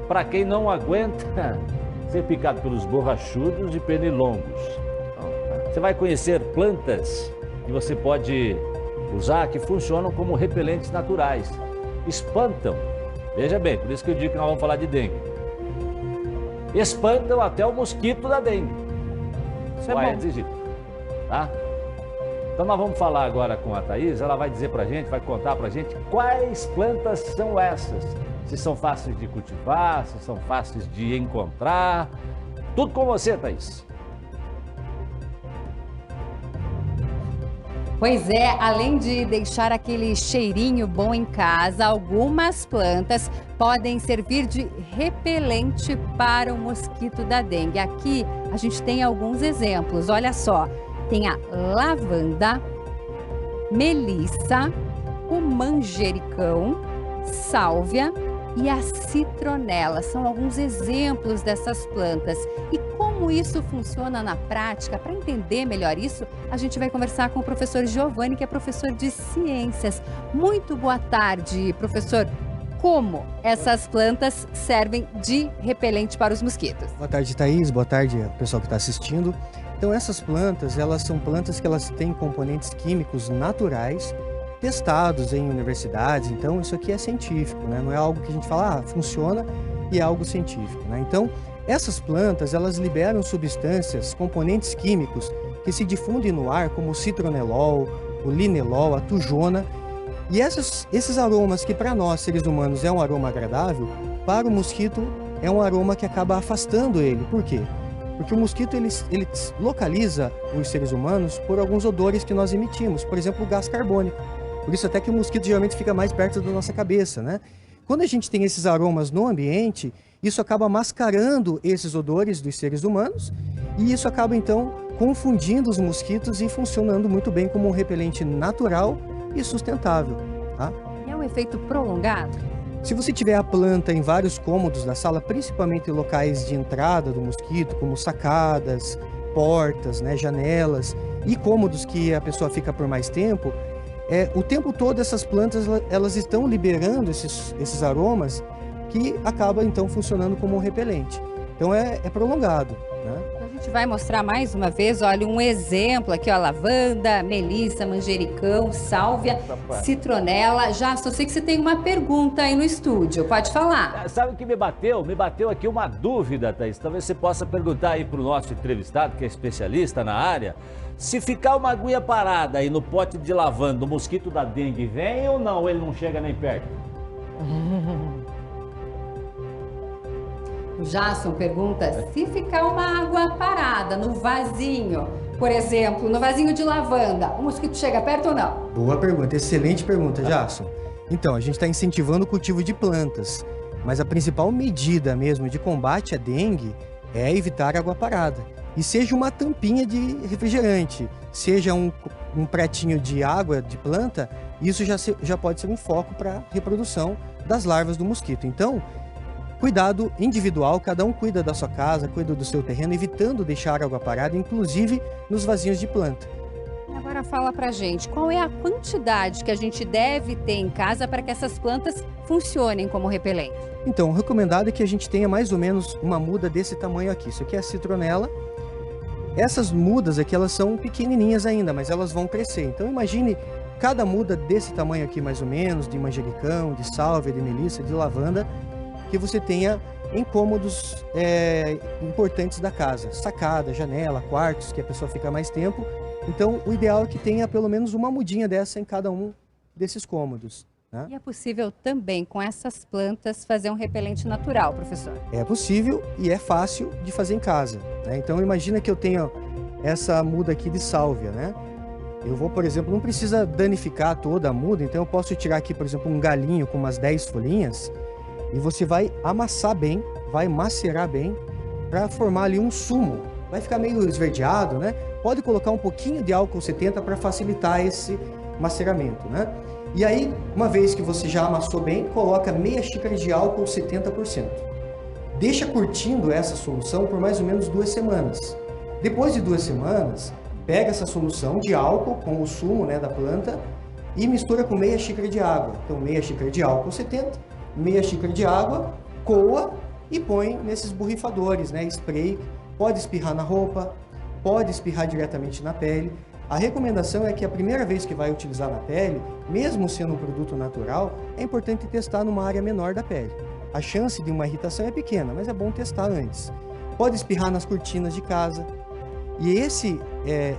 para quem não aguenta ser picado pelos borrachudos e pernilongos. Você vai conhecer plantas que você pode usar que funcionam como repelentes naturais. Espantam, veja bem, por isso que eu digo que nós vamos falar de dengue. Espantam até o mosquito da dengue. Isso é Vai bom. exigir, tá? Então nós vamos falar agora com a Thaís, ela vai dizer pra gente, vai contar pra gente quais plantas são essas. Se são fáceis de cultivar, se são fáceis de encontrar. Tudo com você, Thaís. Pois é, além de deixar aquele cheirinho bom em casa, algumas plantas podem servir de repelente para o mosquito da dengue. Aqui a gente tem alguns exemplos, olha só. Tem a lavanda, melissa, o manjericão, sálvia e a citronela. São alguns exemplos dessas plantas. E como isso funciona na prática, para entender melhor isso, a gente vai conversar com o professor Giovanni, que é professor de ciências. Muito boa tarde, professor. Como essas plantas servem de repelente para os mosquitos? Boa tarde, Thaís. Boa tarde, pessoal que está assistindo. Então, essas plantas, elas são plantas que elas têm componentes químicos naturais testados em universidades. Então, isso aqui é científico, né? Não é algo que a gente fala, funciona e é algo científico, né? Então, essas plantas, elas liberam substâncias, componentes químicos que se difundem no ar, como o citronelol, o linelol, a tujona. E esses aromas que para nós, seres humanos, é um aroma agradável, para o mosquito é um aroma que acaba afastando ele. Por quê? Porque o mosquito ele localiza os seres humanos por alguns odores que nós emitimos, por exemplo, o gás carbônico. Por isso até que o mosquito geralmente fica mais perto da nossa cabeça, né? Quando a gente tem esses aromas no ambiente, isso acaba mascarando esses odores dos seres humanos e isso acaba então confundindo os mosquitos e funcionando muito bem como um repelente natural e sustentável, tá? E é um efeito prolongado? Se você tiver a planta em vários cômodos da sala, principalmente em locais de entrada do mosquito, como sacadas, portas, né, janelas e cômodos que a pessoa fica por mais tempo, o tempo todo essas plantas elas estão liberando esses aromas que acaba então funcionando como um repelente. Então é prolongado, né? A gente vai mostrar mais uma vez, olha, um exemplo aqui, ó, lavanda, melissa, manjericão, sálvia, citronela. Já sei que você tem uma pergunta aí no estúdio, pode falar. Sabe o que me bateu? Me bateu aqui uma dúvida, Thaís. Talvez você possa perguntar aí para o nosso entrevistado, que é especialista na área, se ficar uma aguinha parada aí no pote de lavanda, o mosquito da dengue vem ou não? Ele não chega nem perto? O Jasson pergunta, se ficar uma água parada no vasinho, por exemplo, no vasinho de lavanda, o mosquito chega perto ou não? Boa pergunta, excelente pergunta, Jasson. Então, a gente está incentivando o cultivo de plantas, mas a principal medida mesmo de combate à dengue é evitar água parada. E seja uma tampinha de refrigerante, seja um pratinho de água de planta, isso já pode ser um foco para reprodução das larvas do mosquito. Então, cuidado individual, cada um cuida da sua casa, cuida do seu terreno, evitando deixar água parada, inclusive nos vasinhos de planta. Agora fala pra gente, qual é a quantidade que a gente deve ter em casa para que essas plantas funcionem como repelente? Então, o recomendado é que a gente tenha mais ou menos uma muda desse tamanho aqui. Isso aqui é a citronela. Essas mudas aqui, elas são pequenininhas ainda, mas elas vão crescer. Então, imagine cada muda desse tamanho aqui, mais ou menos, de manjericão, de sálvia, de melissa, de lavanda, que você tenha em cômodos importantes da casa. Sacada, janela, quartos, que a pessoa fica mais tempo. Então, o ideal é que tenha pelo menos uma mudinha dessa em cada um desses cômodos, né? E é possível também, com essas plantas, fazer um repelente natural, professor? É possível e é fácil de fazer em casa, né? Então, imagina que eu tenho essa muda aqui de sálvia, né? Eu vou, por exemplo, não precisa danificar toda a muda, então eu posso tirar aqui, por exemplo, um galinho com umas 10 folhinhas e você vai amassar bem, vai macerar bem para formar ali um sumo. Vai ficar meio esverdeado, né? Pode colocar um pouquinho de álcool 70 para facilitar esse maceramento, né? E aí, uma vez que você já amassou bem, coloca meia xícara de álcool 70%. Deixa curtindo essa solução por mais ou menos 2 semanas. Depois de 2 semanas, pega essa solução de álcool com o sumo, né, da planta e mistura com meia xícara de água. Então, meia xícara de álcool 70 meia xícara de água, coa e põe nesses borrifadores, né? Spray. Pode espirrar na roupa, pode espirrar diretamente na pele. A recomendação é que a primeira vez que vai utilizar na pele, mesmo sendo um produto natural, é importante testar numa área menor da pele. A chance de uma irritação é pequena, mas é bom testar antes. Pode espirrar nas cortinas de casa. E esse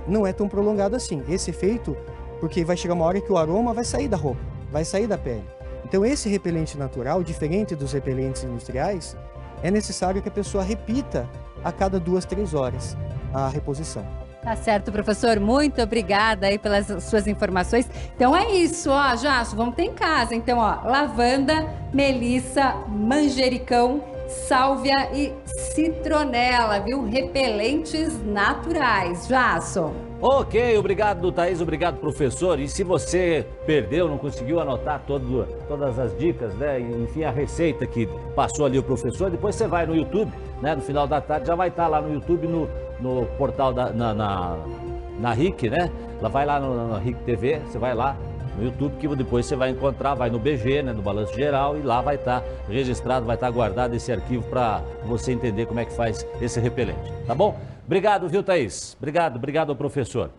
não é tão prolongado assim. Esse efeito, porque vai chegar uma hora que o aroma vai sair da roupa, vai sair da pele. Então esse repelente natural, diferente dos repelentes industriais, é necessário que a pessoa repita a cada 2, 3 horas a reposição. Tá certo, professor. Muito obrigada aí pelas suas informações. Então é isso, ó, Jasso, vamos ter em casa. Então, ó, lavanda, melissa, manjericão, sálvia e citronela, viu? Repelentes naturais. Jasso. Ok, obrigado, Thaís, obrigado, professor. E se você perdeu, não conseguiu anotar todas as dicas, né? Enfim, a receita que passou ali o professor, depois você vai no YouTube, né? No final da tarde já vai estar lá no YouTube, no portal na RIC, né? Ela vai lá na RIC TV, você vai lá no YouTube, que depois você vai encontrar, vai no BG, né? No Balanço Geral, e lá vai estar registrado, vai estar guardado esse arquivo para você entender como é que faz esse repelente, tá bom? Obrigado, viu, Thaís? Obrigado ao professor.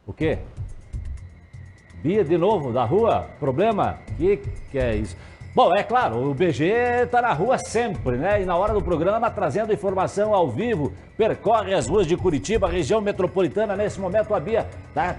O quê? Bia de novo, da rua? Problema? Que é isso? Bom, é claro, o BG está na rua sempre, né? E na hora do programa, trazendo informação ao vivo, percorre as ruas de Curitiba, região metropolitana. Nesse momento, a Bia tá